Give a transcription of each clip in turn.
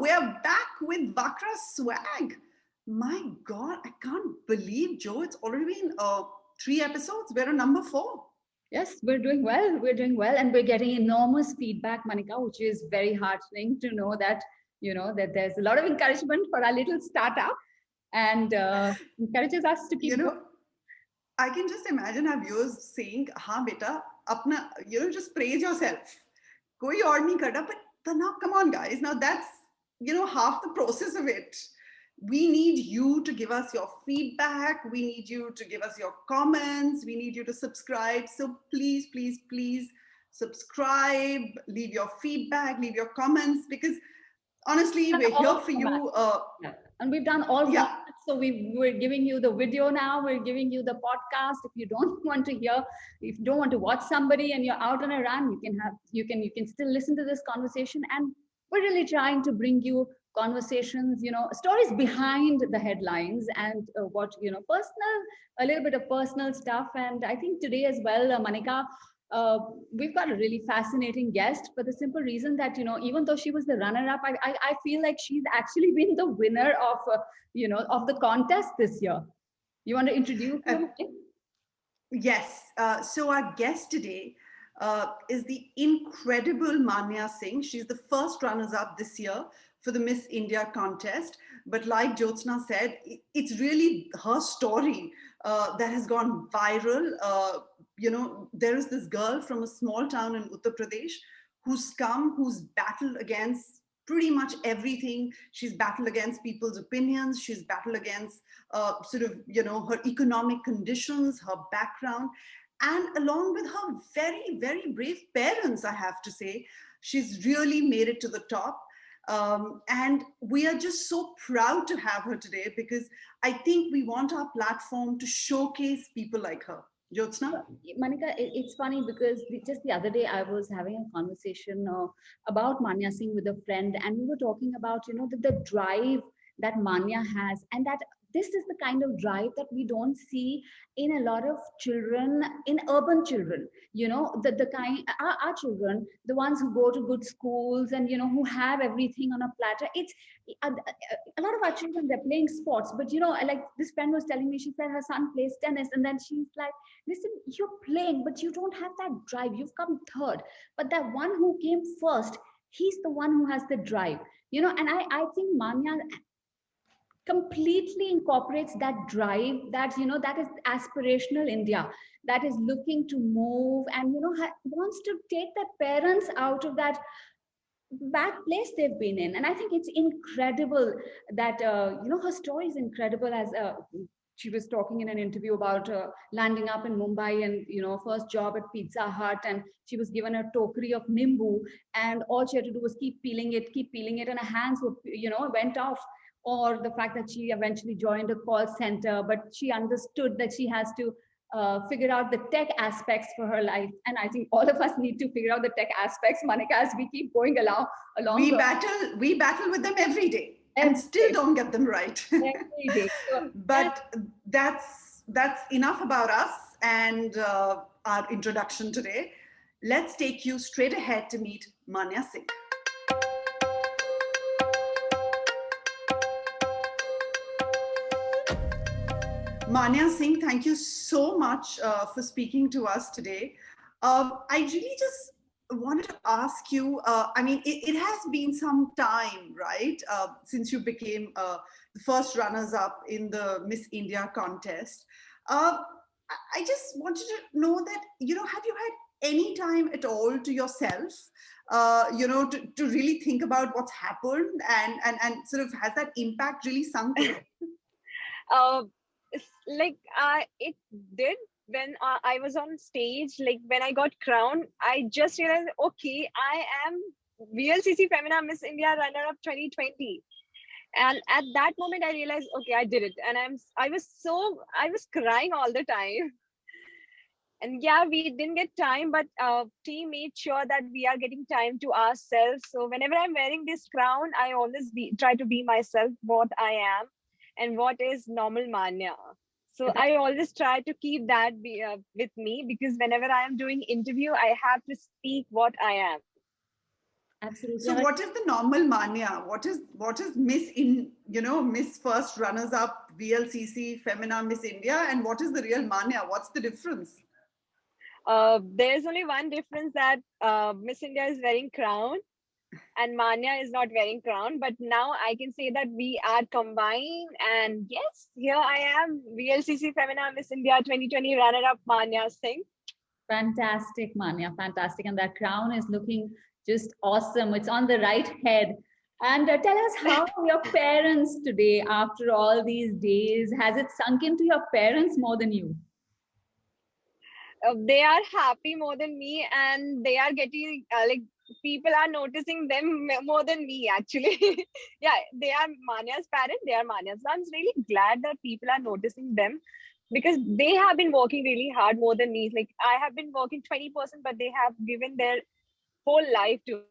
we're back with Vakra swag. My God, I can't believe, Joe, it's already been 3 episodes. We're on number 4. Yes, we're doing well. We're doing well, and we're getting enormous feedback, Manika, which is very heartening to know that that there's a lot of encouragement for our little startup, and encourages us to keep going. I can just imagine our viewers saying, "Ha, beta, apna, just praise yourself. Koi aur nahi karna." But now, come on, guys. Now that's half the process of it. We need you to give us your feedback. We need you to give us your comments. We need you to subscribe. So please, please, please subscribe, leave your feedback, leave your comments, because honestly, we're here for you. And we've done all formats. So we're giving you the video now. We're giving you the podcast. If you don't want to hear, if you don't want to watch somebody and you're out on a run, you can still listen to this conversation. And we're really trying to bring you conversations, stories behind the headlines, and personal, a little bit of personal stuff. And I think today as well, Manika, we've got a really fascinating guest for the simple reason that, even though she was the runner-up, I feel like she's actually been the winner of, of the contest this year. You want to introduce her? Yes. So our guest today is the incredible Manya Singh. She's the first runners-up this year for the Miss India contest. But like Jyotsna said, it's really her story that has gone viral. There is this girl from a small town in Uttar Pradesh who's battled against pretty much everything. She's battled against people's opinions. She's battled against her economic conditions, her background. And along with her very, very brave parents, I have to say, she's really made it to the top. And we are just so proud to have her today, because I think we want our platform to showcase people like her. Jyotsna? Manika, it's funny because just the other day I was having a conversation about Manya Singh with a friend, and we were talking about, the drive that Manya has, and that this is the kind of drive that we don't see in a lot of children, in urban children, the kind, our children, the ones who go to good schools and, who have everything on a platter. It's a lot of our children, they're playing sports, but, like this friend was telling me, she said her son plays tennis, and then she's like, listen, you're playing, but you don't have that drive. You've come third, but that one who came first, he's the one who has the drive, and I think Manya completely incorporates that drive, that that is aspirational India, that is looking to move, and wants to take the parents out of that bad place they've been in. And I think it's incredible that her story is incredible. As she was talking in an interview about landing up in Mumbai and first job at Pizza Hut, and she was given a tokri of nimbu, and all she had to do was keep peeling it, and her hands were went off. Or the fact that she eventually joined a call center, but she understood that she has to figure out the tech aspects for her life. And I think all of us need to figure out the tech aspects, Manika, as we keep going along. We battle with them every day and still don't get them right. Every day. But that's enough about us and our introduction today. Let's take you straight ahead to meet Manya Singh. Manya Singh, thank you so much for speaking to us today. I really just wanted to ask you, it has been some time, right, since you became the first runners-up in the Miss India contest. I just wanted to know that, have you had any time at all to yourself, to really think about what's happened, and sort of has that impact really sunk in? It did when I was on stage. Like when I got crowned, I just realized, okay, I am VLCC Femina Miss India runner-up 2020, and at that moment I realized, okay, I did it. And I was crying all the time. And yeah, we didn't get time, but team made sure that we are getting time to ourselves. So whenever I'm wearing this crown, I always try to be myself, what I am and what is normal Manya. So I always try to keep that with me, because whenever I am doing interview, I have to speak what I am. Absolutely. So what is the normal Manya? What is Miss Miss First Runners Up VLCC Femina Miss India, and what is the real Manya? What's the difference? There's only one difference, that Miss India is wearing crown and Manya is not wearing crown. But now I can say that we are combined. And yes, here I am, VLCC Femina Miss India 2020 runner-up Manya Singh. Fantastic, Manya, fantastic. And that crown is looking just awesome. It's on the right head. And tell us, how are your parents today after all these days? Has it sunk into your parents more than you? They are happy more than me, and they are getting like, people are noticing them more than me, actually. Yeah, they are Manya's parents, they are Manya's. So I'm really glad that people are noticing them, because they have been working really hard more than me. Like, I have been working 20%, but they have given their whole life to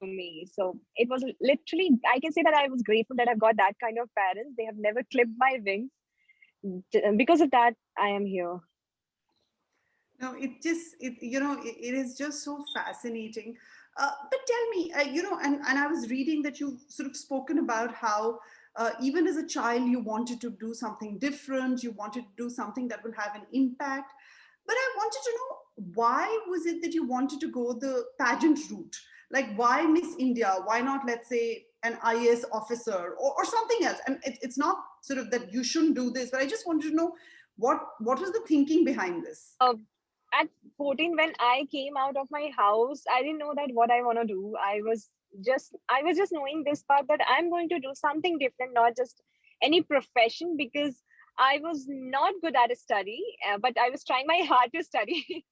me. So it was literally, I can say that I was grateful that I've got that kind of parents. They have never clipped my wings. Because of that, I am here. No, it is just so fascinating. But tell me, and I was reading that you've sort of spoken about how even as a child you wanted to do something different, you wanted to do something that will have an impact. But I wanted to know, why was it that you wanted to go the pageant route? Like, why Miss India? Why not, let's say, an IAS officer or something else? And it's not sort of that you shouldn't do this, but I just wanted to know what was the thinking behind this? At 14, when I came out of my house, I didn't know that what I want to do. I was just knowing this part, that I'm going to do something different, not just any profession, because I was not good at a study, but I was trying my hard to study.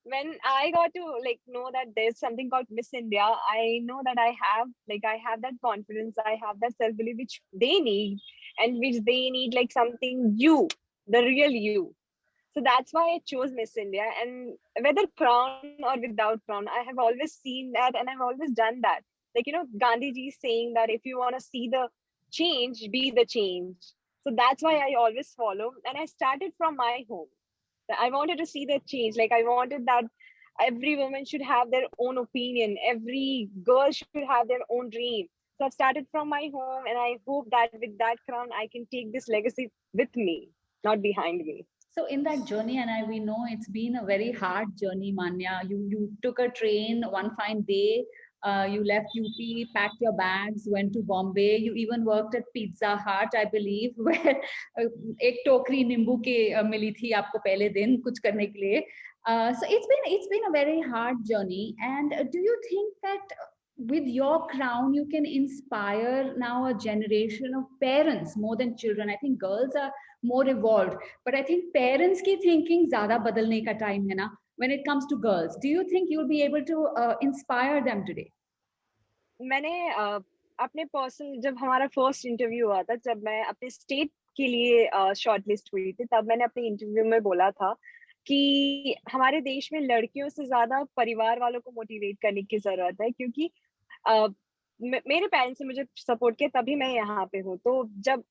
When I got to like know that there's something called Miss India, I know that I have that confidence, I have that self belief which they need, and which they need, like something you, the real you. So that's why I chose Miss India. And whether crown or without crown, I have always seen that, and I've always done that. Like, Gandhi ji saying that if you want to see the change, be the change. So that's why I always follow. And I started from my home. I wanted to see the change. Like, I wanted that every woman should have their own opinion, every girl should have their own dream. So I've started from my home, and I hope that with that crown, I can take this legacy with me, not behind me. So in that journey, and we know it's been a very hard journey, Manya. You took a train one fine day. You left UP, packed your bags, went to Bombay. You even worked at Pizza Hut, I believe, where एक टोकरी नींबू के मिली थी आपको पहले दिन कुछ करने के लिए. So it's been a very hard journey. And do you think that with your crown you can inspire now a generation of parents more than children? I think girls are more evolved, but I think parents की thinking ज़्यादा बदलने का time है ना. When it comes to girls, do you think you'll be able to inspire them today? मैंने अपने personal, जब हमारा फर्स्ट इंटरव्यू हुआ था, जब मैं अपने स्टेट के लिए शॉर्टलिस्ट हुई थी, तब मैंने अपने इंटरव्यू में बोला था कि हमारे देश में लड़कियों से ज्यादा परिवार वालों को मोटिवेट करने की जरूरत है, क्योंकि मेरे पेरेंट्स ने मुझे सपोर्ट किया, तभी मैं यहाँ पे हूँ. तो जब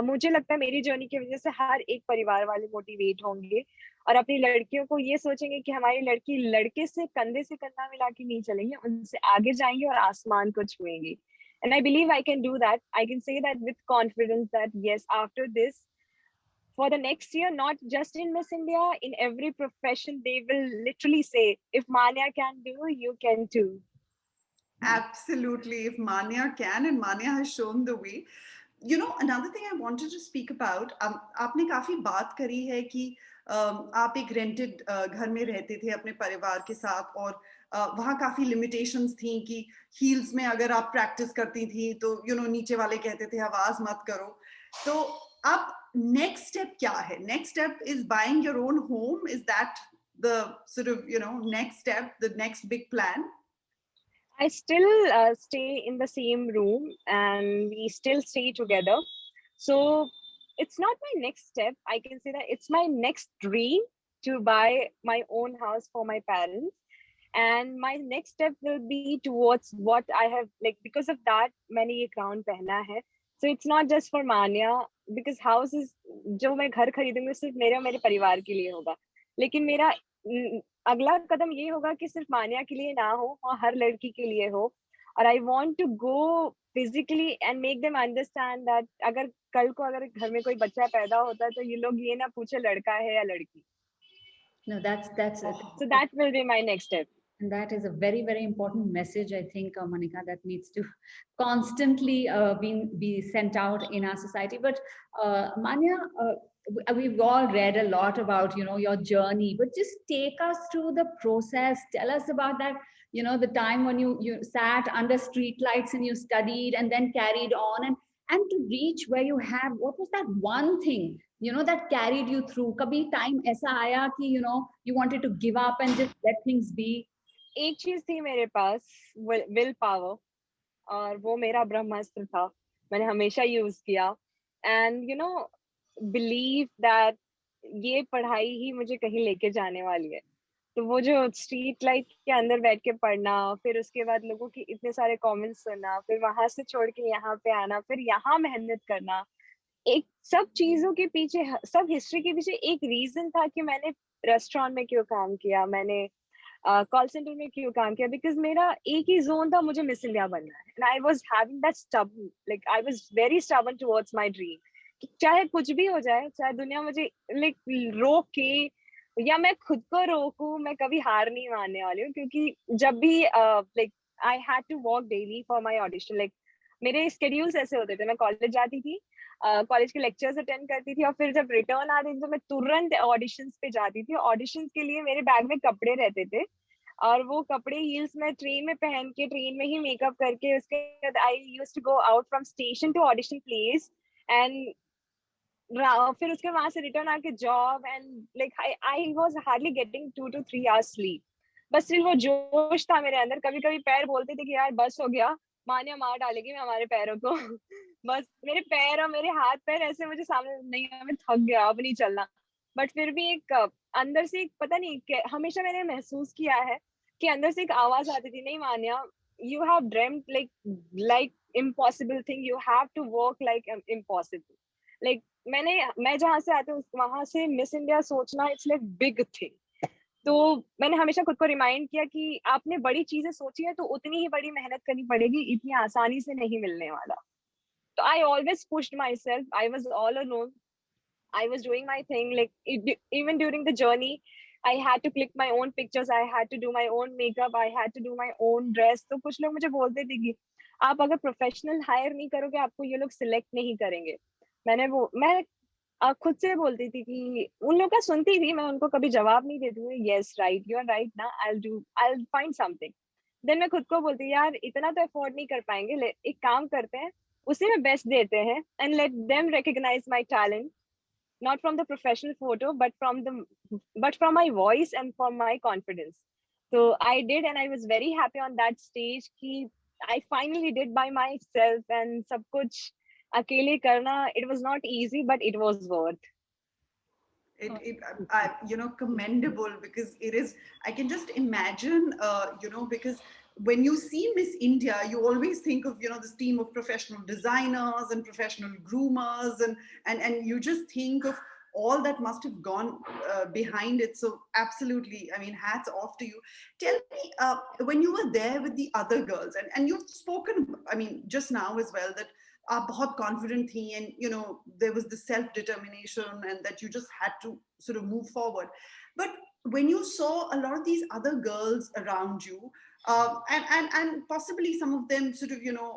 मुझे लगता है मेरी जर्नी की वजह से हर एक परिवार वाले मोटिवेट होंगे और अपनी लड़कियों को ये सोचेंगे कि हमारी लड़की लड़के से कंधे से कंधा मिला के नहीं चलेंगे, उनसे आगे जाएंगे और आसमान को छुएंगे. And I believe I can do that. I can say that with confidence that yes, after this, for the next year, not just in Miss India, in every profession, they will literally say, if Manya can do, you can too. Absolutely. If Manya can, and Manya has shown the way. Another thing I wanted to speak about, आपने काफी बात करी है कि आप एक rented घर में रहते थे अपने परिवार के साथ, और वहाँ काफी लिमिटेशंस थी कि हील्स में अगर आप प्रैक्टिस करती थी तो नीचे वाले कहते थे आवाज मत करो. तो अब नेक्स्ट स्टेप क्या है? Next step is buying your own home. Is that the sort of next step, the next big plan? I still stay in the same room and we still stay together. So it's not my next step. I can say that it's my next dream to buy my own house for my parents. And my next step will be towards what I have, like, because of that, मैंने ये crown पहना है. So it's not just for Manya, because house is, जो मैं घर खरीदूंगी सिर्फ मेरे और मेरे परिवार के लिए होगा. लेकिन मेरा अगला कदम ये होगा कि सिर्फ मान्या के लिए ना हो और हर लड़की के लिए हो। और I want to go physically and make them understand that अगर कल को अगर घर में कोई बच्चा पैदा होता है तो ये लोग ये ना पूछे लड़का है या लड़की। No, that's So that will be my next step. and that is a very, very important message, I think, Monica, that needs to constantly be sent out in our society. But Manya, we've all read a lot about, you know, your journey, but just take us through the process. Tell us about that, you know, the time when you sat under street lights and you studied and then carried on, and to reach where you have, what was that one thing, you know, that carried you through? Kabhi time aisa aaya ki, you know, you wanted to give up and just let things be? एक चीज थी मेरे पास, will power, और वो मेरा ब्रह्मास्त्र था, मैंने हमेशा यूज किया। And you know, believe that ये पढ़ाई ही मुझे कहीं लेके जाने वाली है। तो वो जो स्ट्रीट लाइट के अंदर बैठ के पढ़ना, फिर उसके बाद लोगों की इतने सारे कमेंट्स सुनना, फिर वहां से छोड़ के यहाँ पे आना, फिर यहाँ मेहनत करना, एक सब चीजों के पीछे, सब हिस्ट्री के पीछे एक रीजन था कि मैंने रेस्टोरेंट में क्यों काम किया, मैंने कॉल सेंटर में क्यों काम किया, बिकॉज मेरा एक ही जोन था, मुझे मिस इंडिया बनना है। And I was having that stubborn, like I was very stubborn towards my dream. चाहे कुछ भी हो जाए, चाहे दुनिया मुझे लाइक रोक के या मैं खुद को रोकूं, मैं कभी हार नहीं मानने वाली हूँ। क्योंकि जब भी like I had to walk daily for my audition, like मेरे स्केड्यूल्स ऐसे होते थे, मैं कॉलेज जाती थी, कॉलेज के लेक्चर्स अटेंड करती थी, और फिर जब रिटर्न आती थी तो मैं तुरंत ऑडिशंस पे जाती थी। ऑडिशंस के लिए मेरे बैग में कपड़े रहते थे, और वो कपड़े हील्स में ट्रेन में पहन के, ट्रेन में ही मेकअप करके, उसके बाद I used to go out from station to audition place, and फिर उसके वहां से रिटर्न आके job, and like I was hardly getting 2 to 3 hours sleep. बस स्टिल वो जोश था मेरे अंदर। कभी कभी पैर बोलते थे कि यार बस हो गया, मान्या मार डालेगी मैं हमारे पैरों को। बस मेरे पैर और मेरे हाथ पैर ऐसे मुझे सामने, नहीं मैं थक गया, अब नहीं चलना। बट फिर भी एक अंदर से एक, पता नहीं, हमेशा मैंने महसूस किया है कि अंदर से एक आवाज आती थी, नहीं Manya, you have dreamed like impossible thing, you have to work like impossible. Like मैं जहाँ से आती हूँ वहां से मिस इंडिया सोचना, इट्स लाइक बिग थिंग। तो मैंने हमेशा खुद को रिमाइंड किया कि आपने बड़ी चीजें सोची है तो उतनी ही बड़ी मेहनत करनी पड़ेगी, इतनी आसानी से नहीं मिलने वाला। तो I always pushed my self, I was all alone, I was doing my thing, like even during the journey, I had to click my own pictures, I had to do my own makeup, I had to do my own dress। तो कुछ लोग मुझे बोलते थे कि आप अगर professional hire नहीं करोगे, आपको ये लोग सिलेक्ट नहीं करेंगे। मैं खुद से बोलती थी कि उन लोग का सुनती थी, मैं उनको कभी जवाब नहीं देती हूँ, yes right, you are right ना, I will find something. Then मैं खुद को बोलती यार इतना तो अफोर्ड नहीं कर पाएंगे, एक काम करते हैं, उसी में बेस्ट देते हैं, and let them recognise my talent, not from the professional photo, but from my voice and from my confidence। So I did, and I was very happy on that stage कि I finally did by myself, and सब कुछ अकेले करना, it was not easy but it was worth। You know, commendable, because it is, I can just imagine, you know, because when you see Miss India, you always think of, you know, this team of professional designers and professional groomers, and you just think of all that must have gone behind it. So absolutely, I mean, hats off to you. Tell me, when you were there with the other girls, and you've spoken, I mean, just now as well, that आप बहुत confident थी, and you know there was the self determination, and that you just had to sort of move forward. But when you saw a lot of these other girls around you, and possibly some of them sort of, you know,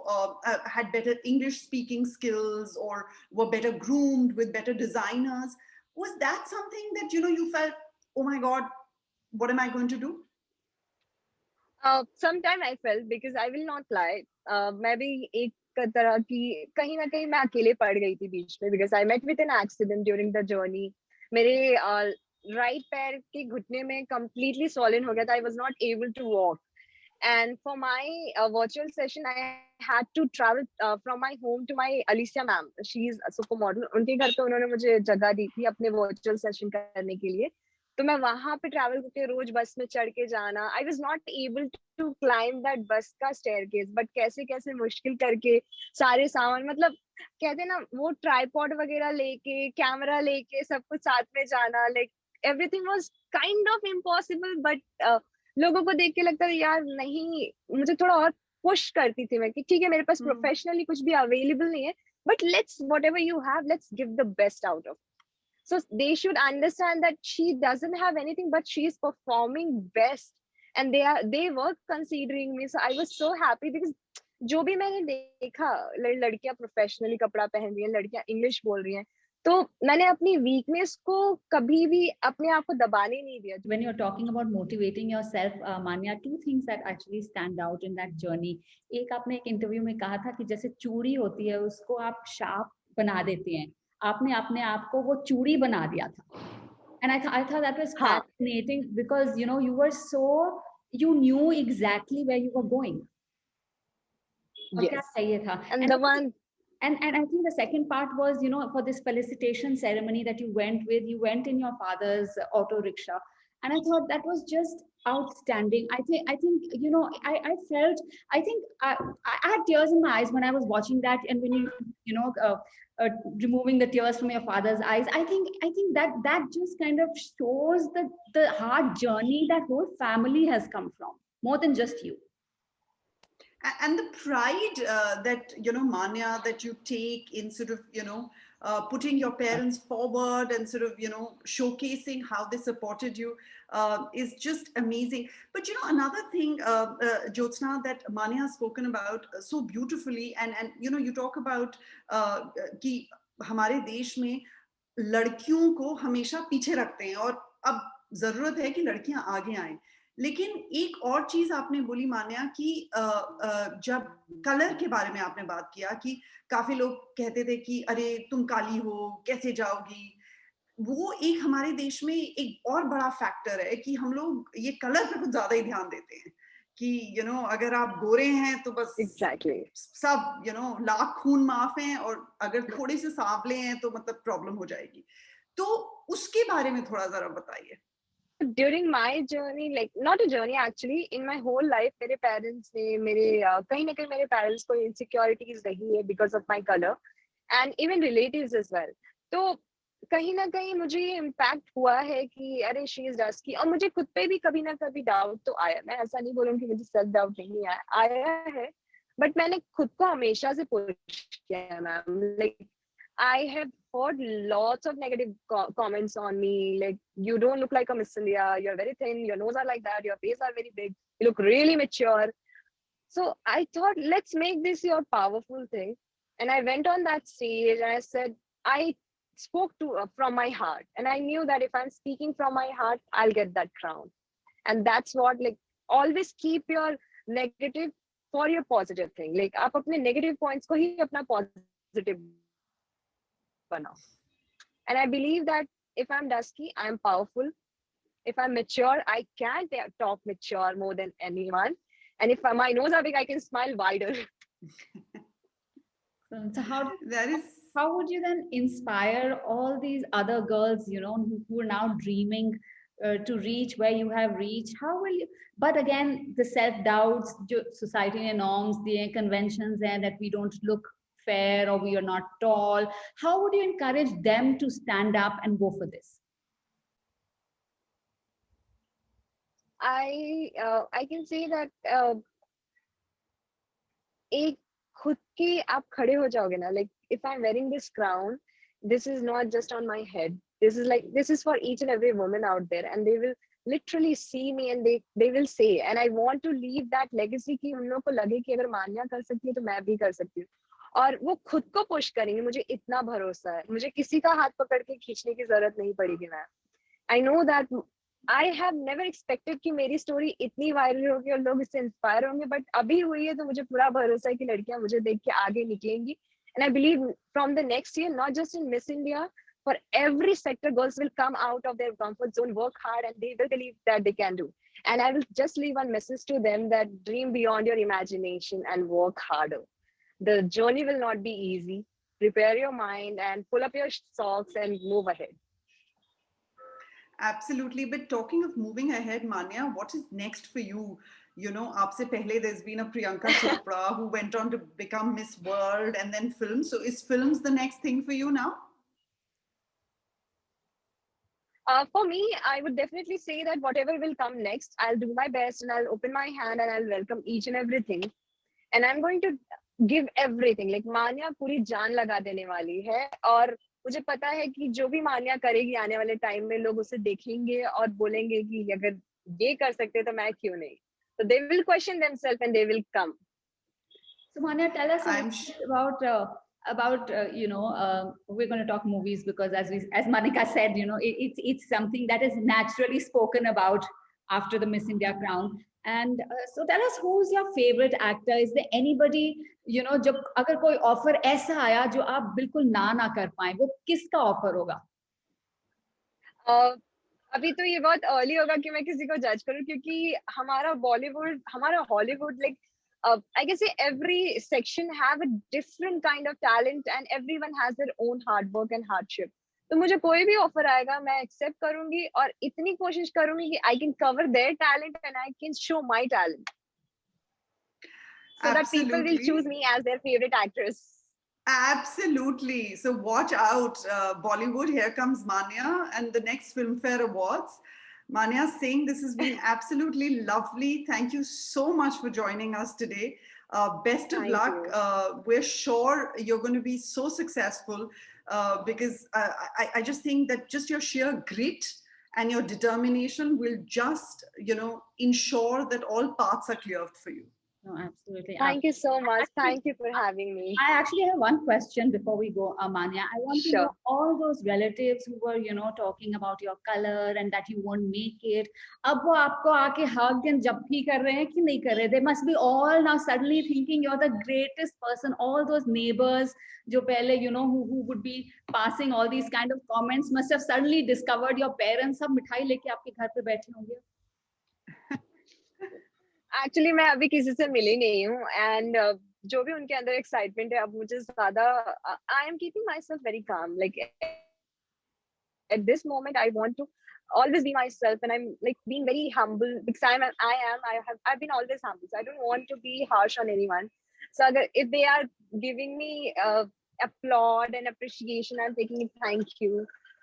had better English speaking skills, or were better groomed with better designers, was that something that, you know, you felt, oh my god, what am I going to do? Sometime I felt, because I will not lie, मैं भी एक तरह की कहीं ना कहीं मैं अकेले पड़ गई थी बीच में, because I met with an accident during the journey। मेरे राइट पैर के घुटने में completely swollen हो गया था, I was not able to walk। And for my virtual session, I had to travel from my home to my Alicia ma'am, she is a supermodel, उनके घर पे उन्होंने मुझे जगह दी थी अपने virtual session करने के लिए। तो मैं वहां पे ट्रैवल करके रोज बस में चढ़ के जाना, I was not able to climb that bus का स्टेयरकेस, बट कैसे कैसे मुश्किल करके सारे सामान, मतलब कहते ना वो ट्राइपॉड वगैरह लेके, कैमरा लेके, सब कुछ साथ में जाना, like everything was kind of impossible, but लोगों को देख के लगता है यार नहीं, मुझे थोड़ा और पुश करती थी मैं कि ठीक है मेरे पास प्रोफेशनली कुछ भी अवेलेबल नहीं है, but let's whatever you have, let's give the best out of. So they should understand that she doesn't have anything, but she is performing best, and they were considering me. So I was so happy because जो भी मैंने देखा लड़कियां professionally कपड़ा पहन रही हैं, लड़कियां इंग्लिश बोल रही हैं, तो मैंने अपनी वीकनेस को कभी भी अपने आप को दबाने नहीं दिया. When you're talking about motivating yourself, Manya, two things that actually stand out in that journey. एक आपने एक इंटरव्यू में कहा था कि जैसे चूड़ी होती है उसको आप शार्प बना देते हैं, आपने अपने आप को वो चूड़ी बना दिया था. And I thought that was fascinating because you were you knew exactly where you were going. Yes. And the one and I think the second part was, for this felicitation ceremony that you went in your father's auto rickshaw, and I thought that was just outstanding. I think I felt, I think I had tears in my eyes when I was watching that, and when removing the tears from your father's eyes, I think that just kind of shows the hard journey that whole family has come from, more than just you. And the pride that Manya, that you take in sort of putting your parents forward and sort of showcasing how they supported you is just amazing. But another thing, Jyotsna, that Manya has spoken about so beautifully, and you talk about कि हमारे देश में लड़कियों को हमेशा पीछे रखते हैं और अब जरूरत है कि लड़कियां आगे आएं. लेकिन एक और चीज आपने बोली मान्या कि जब कलर के बारे में आपने बात किया कि काफी लोग कहते थे कि अरे तुम काली हो कैसे जाओगी, वो एक हमारे देश में एक और बड़ा फैक्टर है कि हम लोग ये कलर पे कुछ ज्यादा ही ध्यान देते हैं कि अगर आप गोरे हैं तो बस सब लाख खून माफ हैं, और अगर थोड़े से सांवले हैं तो मतलब प्रॉब्लम हो जाएगी. तो उसके बारे में थोड़ा जरा बताइए. During my journey, like not a journey actually, in my whole life, मेरे parents ने कहीं ना कहीं मेरे parents को insecurities रही है because of my color, and even relatives as well. तो कहीं ना कहीं मुझे ये impact हुआ है कि अरे she is dusky, और मुझे खुद पे भी कभी ना कभी doubt तो आया. मैं ऐसा नहीं बोलूँगी कि मुझे self doubt नहीं आया है, but मैंने खुद को हमेशा से push किया ma'am. Like I have heard lots of negative comments on me, like you don't look like a Miss India, you're very thin, your nose are like that, your face are very big, you look really mature. So I thought, let's make this your powerful thing. And I went on that stage and I said, I spoke from my heart, and I knew that if I'm speaking from my heart, I'll get that crown. And that's what, like, always keep your negative for your positive thing. Like आप अपने negative points को ही अपना positive. And I believe that if I'm dusky, I'm powerful. If I'm mature, I can talk mature more than anyone. And if my nose are big, I can smile wider. So how would you then inspire all these other girls, who are now dreaming to reach where you have reached? How will you? But again, the self-doubts, society norms, the conventions, and that we don't look fair or we are not tall. How would you encourage them to stand up and go for this? I can say that एक खुद के आप खड़े हो जाओगे ना. Like if I'm wearing this crown, this is not just on my head. This is for each and every woman out there, and they will literally see me and they will say, and I want to leave that legacy कि उन लोगों को लगे कि अगर मान्या कर सकती है तो मैं भी कर सकती हूँ. और वो खुद को पुश करेंगे. मुझे इतना भरोसा है, मुझे किसी का हाथ पकड़ के खींचने की जरूरत नहीं पड़ेगी. मैं I know that I have never expected कि मेरी स्टोरी इतनी वायरल होगी और लोग इससे इंस्पायर होंगे, बट अभी हुई है तो मुझे पूरा भरोसा है कि लड़कियां मुझे देख के आगे निकलेंगी. And I believe from the next year, not just in miss India, for every sector, girls will come out of their comfort zone, work hard, and they will believe that they can do. And I will just leave one message to them that dream beyond your imagination and work harder. The journey will not be easy. Prepare your mind and pull up your socks and move ahead. Absolutely. But talking of moving ahead, Manya, what is next for you? Aapse pehle there's been a Priyanka Chopra who went on to become Miss World, and then films. So is films the next thing for you now? For me, I would definitely say that whatever will come next, I'll do my best and I'll open my hand and I'll welcome each and everything. And I'm going to give everything. Like मान्या पूरी जान लगा देने वाली है और मुझे पता है कि जो भी मान्या करेगी आने वाले टाइम में लोग उसे देखेंगे और बोलेंगे कि अगर ये कर सकते तो मैं क्यों नहीं. So they will question themselves and they will come. So Manya, tell us a I'm little bit about we're going to talk movies because as Manika said, it's something that is naturally spoken about after the Miss India crown. And so tell us, who's your favorite actor? Is there anybody, जब अगर कोई offer ऐसा आया जो आप बिल्कुल ना कर पाए, वो किसका ऑफर होगा? अभी तो ये बहुत अर्ली होगा कि मैं किसी को जज करूं क्योंकि हमारा बॉलीवुड, हमारा Hollywood, like I guess every section have a different kind of talent and everyone has their own hard work and hardship. तो मुझे कोई भी ऑफर आएगा मैं एक्सेप्ट करूंगी और इतनी कोशिश करूंगी कि I can cover their talent and I can show my talent. So that people will choose me as their favorite actress. Absolutely. So watch out, Bollywood. Here comes Manya and the next Filmfare Awards. Manya Singh, this has been absolutely lovely. Thank you so much for joining us today. Best of luck. We're sure you're going to be so successful because I just think that just your sheer grit and your determination will just, ensure that all paths are clear for you. No, absolutely. Thank you so much. Thank you for having me. I actually have one question before we go, Manya. I want to know all those relatives who were, talking about your color and that you won't make it. अब वो आपको आके hug and जब भी कर रहे हैं कि नहीं कर रहे? They must be all now suddenly thinking you're the greatest person. All those neighbors जो पहले, who would be passing all these kind of comments must have suddenly discovered your parents सब मिठाई लेके आपके घर पे बैठे होंगे. एक्चुअली मैं अभी किसी से मिली नहीं हूँ एंड जो भी उनके अंदर एक्साइटमेंट है अब मुझे ज्यादा I am keeping my self very calm like at this moment I want to always be myself and I'm like being very humble because I've been always humble, so I don't want to be harsh on anyone. So if they are giving me applaud and appreciation, I'm taking it,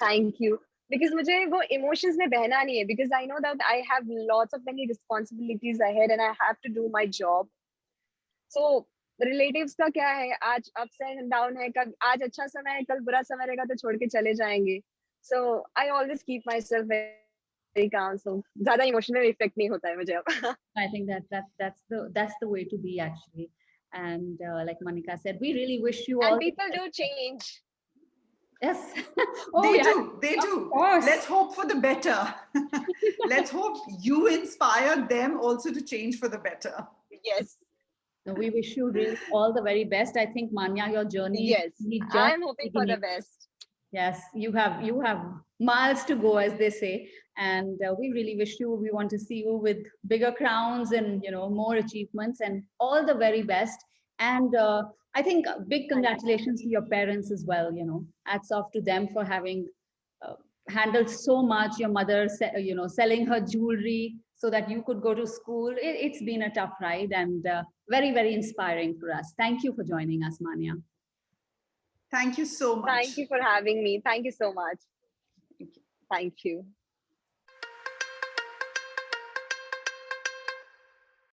thank you because मुझे वो emotions में बहना नहीं है because I know that I have lots of many responsibilities ahead and I have to do my job. So relatives का क्या है, आज ups and down है, कल आज अच्छा समय है, कल बुरा समय रहेगा तो छोड़ के चले जाएंगे. So I always keep myself very calm. So ज़्यादा emotional effect नहीं होता है मुझे अब. I think that's the way to be actually. And like Manika said, we really wish you all. And people do change. Yes. They do. Let's hope for the better. Let's hope you inspire them also to change for the better. Yes. So we wish you really all the very best. I think Manya, your journey. Yes. I'm hoping for the best. Yes, you have miles to go, as they say, and we really wish you. We want to see you with bigger crowns and more achievements and all the very best. And I think big congratulations to your parents as well. Hats off to them for having handled so much. Your mother, selling her jewelry so that you could go to school. It's been a tough ride and very, very inspiring for us. Thank you for joining us, Manya. Thank you so much. Thank you for having me. Thank you so much. Thank you. Thank you.